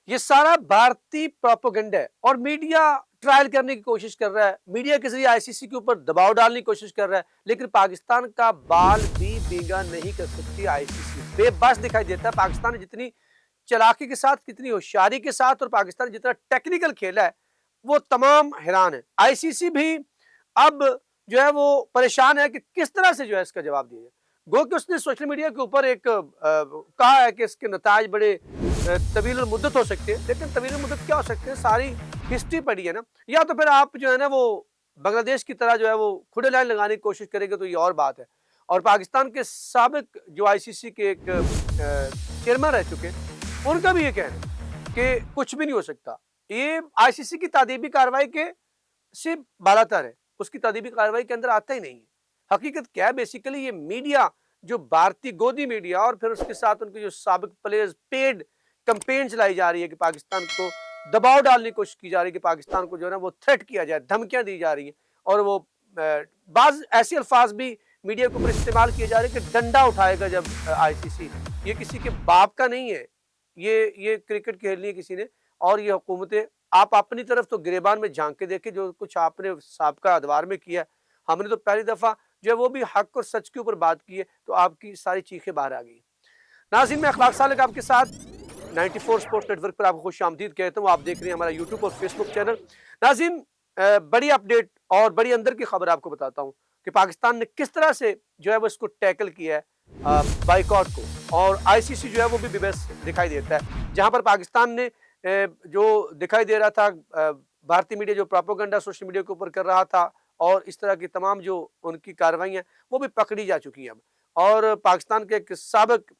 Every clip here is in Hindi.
ये सारा भारतीय प्रोपेगेंडा है और मीडिया ट्रायल करने की कोशिश कर रहा है। मीडिया के जरिए आईसीसी के ऊपर दबाव डालने की कोशिश कर रहा है, लेकिन पाकिस्तान का बाल भी बींगा नहीं कर सकती आईसीसी। बेबस दिखाई देता है पाकिस्तान ने जितनी चालाकी के साथ, कितनी होशियारी के साथ और पाकिस्तान जितना टेक्निकल खेला है, वो तमाम हैरान है। आईसीसी भी अब जो है वो परेशान है कि किस तरह से जो है इसका जवाब दिया जाए। गो कि उसने सोशल मीडिया के ऊपर एक कहा है कि इसके नताज बड़े तवील मुद्दत हो सकते हैं, लेकिन तवील मुद्दत क्या हो सकते हैं, सारी हिस्ट्री पड़ी है ना। या तो फिर आप जो है ना वो बांग्लादेश की तरह जो है वो खुले लाइन लगाने की कोशिश करेंगे तो ये और बात है। और पाकिस्तान के साबिक जो आईसीसी के एक चेयरमैन रह चुके हैं, उनका भी ये कहना है कि कुछ भी नहीं हो सकता। ये आईसीसी की तादीबी कार्रवाई के से बालातर है, उसकी तादीबी कार्रवाई के अंदर आता ही नहीं है। हकीकत क्या है, बेसिकली ये मीडिया जो भारतीय गोदी मीडिया और फिर उसके साथ उनके जो साबिक प्लेयर्स पेड कैंपेन चलाई जा रही है कि पाकिस्तान को दबाव डालने की कोशिश की जा रही है कि पाकिस्तान को जो है ना वो थ्रेट किया जाए, धमकियां दी जा रही हैं और वो बाज ऐसे अल्फाज भी मीडिया के ऊपर इस्तेमाल किए जा रहे हैं कि डंडा उठाएगा जब आईसीसी। ये किसी के बाप का नहीं है, ये क्रिकेट खेलनी है किसी ने। और ये हुकूमतें आप अपनी तरफ तो गिरेबान में झांक के देखें, जो कुछ आपने साबका अदवार में किया। हमने तो पहली दफा जो है वो भी हक और सच के ऊपर बात की है, तो आपकी सारी चीखें बाहर आ गई। नाज़रीन, मैं अखलाक सालिक आपके साथ 94 स्पोर्ट्स नेटवर्क पर आपको खुशामदीद कहता हूँ। आप देख रहे हैं हमारा यूट्यूब और फेसबुक चैनल। नाज़रीन, बड़ी अपडेट और बड़ी अंदर की खबर आपको बताता हूँ कि पाकिस्तान ने किस तरह से जो है वो इसको टैकल किया है बाइकॉट को, और आईसीसी जो है वो भी बेबस दिखाई देता है। जहां पर पाकिस्तान ने जो दिखाई दे रहा था, भारतीय मीडिया जो प्रोपेगेंडा सोशल मीडिया के ऊपर कर रहा था और इस तरह की तमाम जो उनकी कार्रवाई वो भी पकड़ी जा चुकी हैं अब। और पाकिस्तान के एक साबिक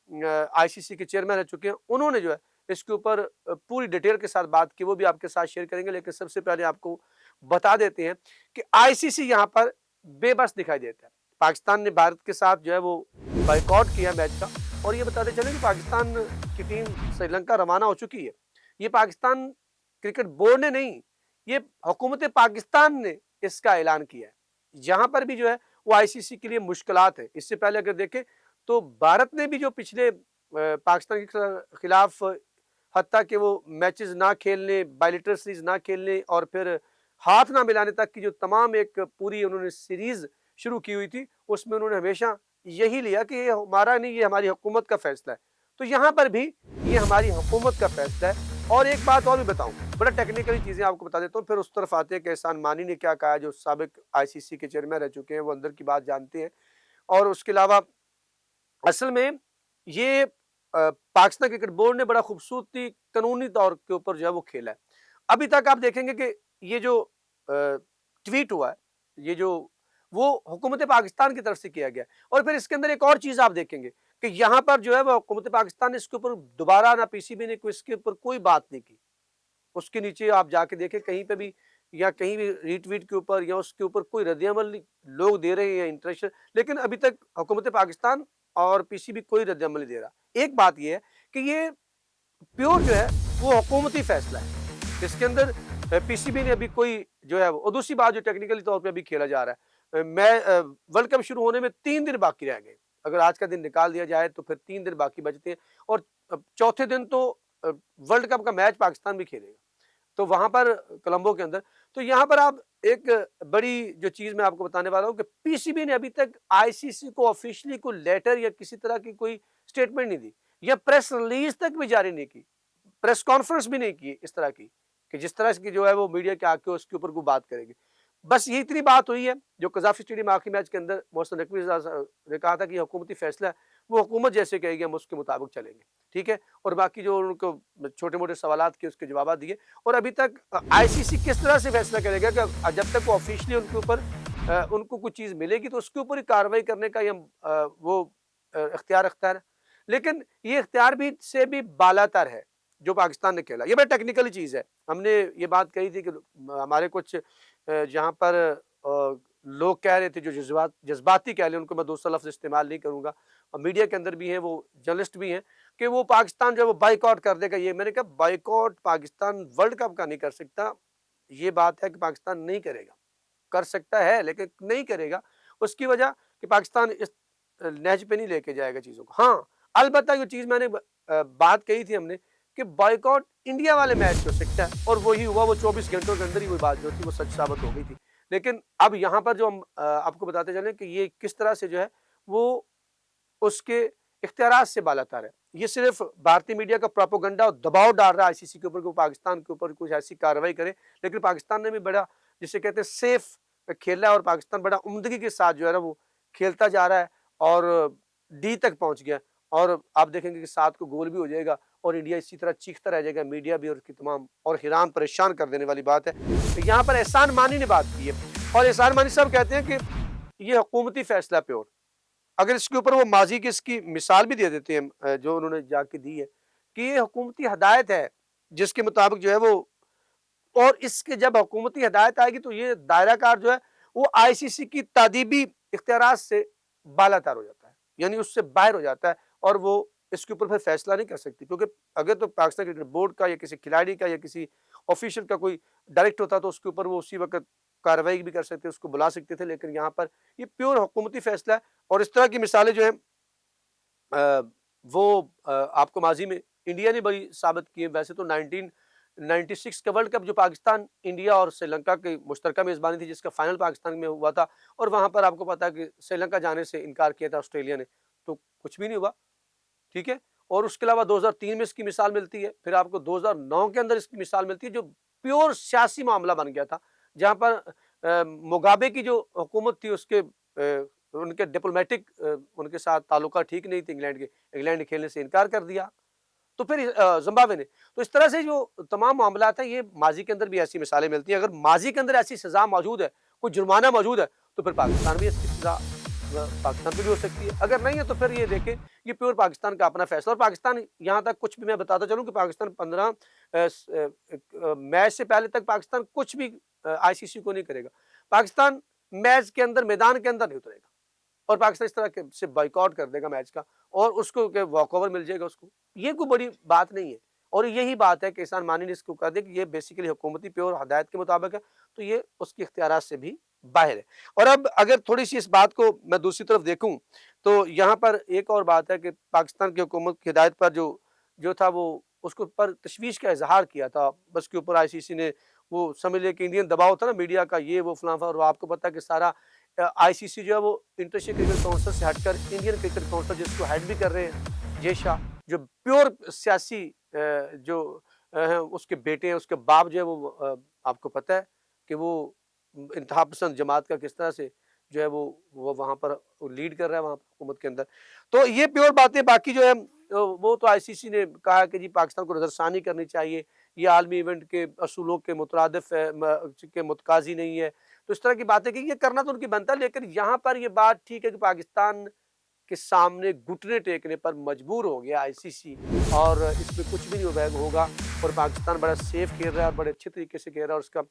आईसीसी के चेयरमैन रह चुके हैं, उन्होंने जो है इसके ऊपर पूरी डिटेल के साथ बात की, वो भी आपके साथ शेयर करेंगे। लेकिन सबसे पहले आपको बता देते हैं कि आईसीसी यहाँ पर बेबस दिखाई देता है। पाकिस्तान ने भारत के साथ जो है वो बाइकआउट किया मैच का, और ये बताते चले कि पाकिस्तान की टीम श्रीलंका रवाना हो चुकी है। ये पाकिस्तान क्रिकेट बोर्ड ने नहीं, ये हुकूमत पाकिस्तान ने इसका ऐलान किया है। यहाँ पर भी जो है वो आईसीसी के लिए मुश्किलात है। इससे पहले अगर देखें तो भारत ने भी जो पिछले पाकिस्तान के खिलाफ हत्ता कि वो मैचेस ना खेलने, बायलैटरल सीरीज ना खेलने और फिर हाथ ना मिलाने तक की जो तमाम एक पूरी उन्होंने सीरीज शुरू की हुई थी, उसमें उन्होंने हमेशा यही लिया कि ये हमारा नहीं, ये हमारी हुकूमत का फैसला है। तो यहाँ पर भी ये हमारी हुकूमत का फैसला है। और एक बात और भी बताऊं, बड़ा टेक्निकली चीजें आपको बता देता हूँ, फिर उस तरफ आते हैं कि एहसान मानी ने क्या कहा, जो साबिक आईसीसी के चेयरमैन रह चुके हैं, वो अंदर की बात जानते हैं। और उसके अलावा असल में ये पाकिस्तान क्रिकेट बोर्ड ने बड़ा खूबसूरती कानूनी तौर के ऊपर जो है वो खेला है। अभी तक आप देखेंगे कि ये जो ट्वीट हुआ है, ये जो वो हुकूमत पाकिस्तान की तरफ से किया गया। और फिर इसके अंदर एक और चीज आप देखेंगे कि यहाँ पर जो है वो हुकूमत पाकिस्तान ने इसके ऊपर दोबारा ना पीसीबी ने इसके ऊपर कोई बात नहीं की। उसके नीचे आप जाके देखें कहीं पे भी, या कहीं भी रीट्वीट के ऊपर या उसके ऊपर कोई रद्द-ए-अमल लोग दे रहे हैं इंटरेक्शन, लेकिन अभी तक हुकूमत पाकिस्तान और पीसीबी कोई रद्द-ए-अमल नहीं दे रहा। एक बात ये है कि ये प्योर जो है वो हुकूमती फैसला है। इसके अंदर पीसीबी ने अभी कोई जो है और दूसरी बात जो टेक्निकली तौर पे अभी खेला जा रहा है, वर्ल्ड कप शुरू होने में 3 दिन बाकी रह गए। अगर आज का दिन निकाल दिया जाए तो फिर 3 दिन बाकी बचते हैं, और चौथे दिन तो वर्ल्ड कप का मैच पाकिस्तान भी खेलेगा। तो वहां पर कोलंबो के अंदर, तो यहाँ पर आप एक बड़ी जो चीज मैं आपको बताने वाला हूँ कि पीसीबी ने अभी तक आईसीसी को ऑफिशियली कोई लेटर या किसी तरह की कोई स्टेटमेंट नहीं दी, या प्रेस रिलीज तक भी जारी नहीं की, प्रेस कॉन्फ्रेंस भी नहीं की इस तरह की कि जिस तरह की जो है वो मीडिया के आके उसके ऊपर को बात करेगी। बस ये इतनी बात हुई है जो कजाफी स्टेडियम आखिरी मैच के अंदर मोहसिन नकवी ने कहा था कि हुकूमती फैसला है, वो हुकूमत जैसे कहेगी हम उसके मुताबिक चलेंगे, ठीक है। और बाकी जो उनको छोटे मोटे सवालात के उसके जवाब दिए। और अभी तक आईसीसी किस तरह से फैसला करेगा कि जब तक वो ऑफिशियली उनके ऊपर उनको कुछ चीज मिलेगी तो उसके ऊपर ही कार्रवाई करने का ये वो इख्तियार रखता है। लेकिन ये इख्तियार भी से भी बालातर है जो पाकिस्तान ने खेला। ये बड़ी टेक्निकल चीज है। हमने ये बात कही थी कि हमारे कुछ जहाँ पर लोग कह रहे थे जो जज्बाती कह लें, उनको मैं दूसरा लफ्ज इस्तेमाल नहीं करूंगा, और मीडिया के अंदर भी हैं, वो जर्नलिस्ट भी हैं, कि वो पाकिस्तान जो है वो बाइकआउट कर देगा। ये मैंने कहा बाइकआउट पाकिस्तान वर्ल्ड कप का नहीं कर सकता। ये बात है कि पाकिस्तान नहीं करेगा, कर सकता है लेकिन नहीं करेगा। उसकी वजह कि पाकिस्तान इस नहज पे नहीं लेके जाएगा चीजों को। हाँ, अलबत्ता जो चीज मैंने बात कही थी हमने कि बॉयकॉट इंडिया वाले मैच हो सकता है, और वही हुआ, वो 24 घंटों के अंदर ही वो बात जो थी वो सच साबित हो गई थी। लेकिन अब यहाँ पर जो हम आपको बताते चलें कि ये किस तरह से जो है वो उसके इख्तियारात से बालातर है। ये सिर्फ भारतीय मीडिया का प्रोपेगेंडा और दबाव डाल रहा है आईसीसी के ऊपर कि वो पाकिस्तान के ऊपर कुछ ऐसी कार्रवाई करे, लेकिन पाकिस्तान ने भी बड़ा, जिसे कहते हैं, सेफ खेला है, और पाकिस्तान बड़ा उम्दगी के साथ जो है ना वो खेलता जा रहा है और डी तक पहुंच गया। और आप देखेंगे कि 7 को गोल भी हो जाएगा और इंडिया इसी तरह चीखता रह जाएगा, मीडिया भी और उसकी तमाम, और ईरान परेशान कर देने वाली बात है। तो यहाँ पर एहसान मानी ने बात की है, और एहसान मानी साहब कहते हैं कि ये हुकूमती फैसला प्योर, अगर इसके ऊपर वो माजी की इसकी मिसाल भी दे देते हैं, जो उन्होंने जाके दी है कि ये हुकूमती हदायत है जिसके मुताबिक जो है वो, और इसके जब हुकूमती हदायत आएगी तो ये दायरा कार जो है वो आईसीसी की तादीबी इख्तियारात से बालातर हो जाता है, यानी उससे बाहर हो जाता है, और वो इसके ऊपर फिर फैसला नहीं कर सकती, क्योंकि अगर तो पाकिस्तान क्रिकेट बोर्ड का या किसी खिलाड़ी का या किसी ऑफिशियल का कोई डायरेक्ट होता तो उसके ऊपर वो उसी वक्त कार्रवाई भी कर सकते, उसको बुला सकते थे, लेकिन यहाँ पर ये प्योर हुकूमती फैसला है। और इस तरह की मिसालें जो है आपको माजी में इंडिया ने बड़ी साबित की है। वैसे तो 1996 का वर्ल्ड कप जो पाकिस्तान, इंडिया और श्रीलंका की मुश्तरका मेजबानी थी, जिसका फाइनल पाकिस्तान में हुआ था, और वहां पर आपको पता है कि श्रीलंका जाने से इनकार किया था ऑस्ट्रेलिया ने, तो कुछ भी नहीं हुआ, ठीक है। और उसके अलावा 2003 में इसकी मिसाल मिलती है, फिर आपको 2009 के अंदर इसकी मिसाल मिलती है, जो प्योर सियासी मामला बन गया था, जहां पर मुगाबे की जो हुकूमत थी उसके उनके डिप्लोमेटिक उनके साथ ताल्लुका ठीक नहीं थे इंग्लैंड के, इंग्लैंड ने खेलने से इनकार कर दिया, तो फिर जिम्बाब्वे ने, तो इस तरह से जो तमाम मामलात हैं, ये माजी के अंदर भी ऐसी मिसालें मिलती हैं। अगर माजी के अंदर ऐसी सजा मौजूद है, कोई जुर्माना मौजूद है, तो फिर पाकिस्तान भी इसकी सजा पाकिस्तान पे भी हो सकती है। अगर नहीं है तो फिर ये देखें, ये प्योर पाकिस्तान का अपना फैसला, और पाकिस्तान यहाँ तक कुछ भी, मैं बताता चलूँ कि पाकिस्तान 15 मैच से पहले तक पाकिस्तान कुछ भी आईसीसी को नहीं करेगा। पाकिस्तान मैच के अंदर, मैदान के अंदर नहीं उतरेगा, और पाकिस्तान इस तरह के से बॉयकॉट कर देगा मैच का, और उसको वॉकओवर मिल जाएगा उसको। ये कोई बड़ी बात नहीं है, और यही बात है कि एहसान मानी ने इसको कह दिया कि ये बेसिकली हुकूमती प्योर हदायत के मुताबिक है, तो ये उसके इख्तियारात से भी बाहर है। और अब अगर थोड़ी सी इस बात को मैं दूसरी तरफ देखूं, तो यहाँ पर एक और बात है कि पाकिस्तान की हुकूमत की हिदायत पर जो जो था वो उसको पर तशवीश का इजहार किया था, बस के ऊपर आईसीसी ने, वो समझ लिया कि इंडियन दबाव था ना मीडिया का, ये वो फलां, और आपको पता है कि सारा आईसीसी जो है वो इंटरनेशनल क्रिकेट काउंसिल से हटकर इंडियन क्रिकेट काउंसिल, जिसको हेड भी कर रहे हैं जय शाह, जो प्योर सियासी जो हैं, उसके बेटे हैं, उसके बाप जो है वो आपको पता है कि वो इंतहा पसंद जमात का किस तरह से जो है वो वहाँ पर लीड कर रहा है वहाँ पर हुकूमत के अंदर। तो ये प्योर बातें, बाकी जो है वो तो आईसीसी ने कहा कि जी पाकिस्तान को नजरसानी करनी चाहिए, ये आलमी इवेंट के असूलों के मुतरादिफ है, के मुतकाजी नहीं है, तो इस तरह की बातें की, ये करना तो उनकी बनता है, लेकिन यहाँ पर ये बात ठीक है कि पाकिस्तान के सामने घुटने टेकने पर मजबूर हो गया आईसीसी, और इसमें कुछ भी नहीं होगा, और पाकिस्तान बड़ा सेफ खेल रहा है और बड़े अच्छे तरीके से खेल रहा है, और उसका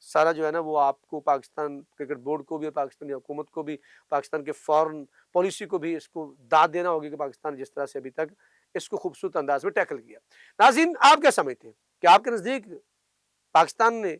सारा जो है ना वो आपको पाकिस्तान क्रिकेट बोर्ड को भी और पाकिस्तानी हुकूमत को भी, पाकिस्तान के फॉरेन पॉलिसी को भी इसको दाद देना होगी कि पाकिस्तान ने जिस तरह से अभी तक इसको खूबसूरत अंदाज में टैकल किया। नाज़रीन, आप क्या समझते हैं कि आपके नज़दीक पाकिस्तान ने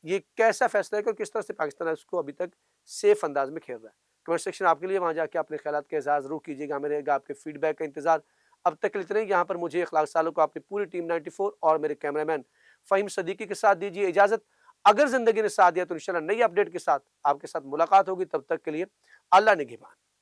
ये कैसा फैसला है और किस तरह से पाकिस्तान इसको अभी तक सेफ अंदाज में खेल रहा है? कमेंट सेक्शन आपके लिए, वहाँ जाके अपने ख्यालात का इज़हार ज़रूर कीजिएगा, हमें रहेगा आपके फीडबैक का इंतज़ार। अब तक के लिए इतना ही। यहाँ पर मुझे, इखलाक सालों को, अपनी पूरी टीम 94 और मेरे कैमरामैन फ़हीम सदीकी के साथ दीजिए इजाज़त। अगर ज़िंदगी ने साथ दिया तो इंशाल्लाह नई अपडेट के साथ आपके साथ मुलाकात होगी। तब तक के लिए अल्लाह निगहबान।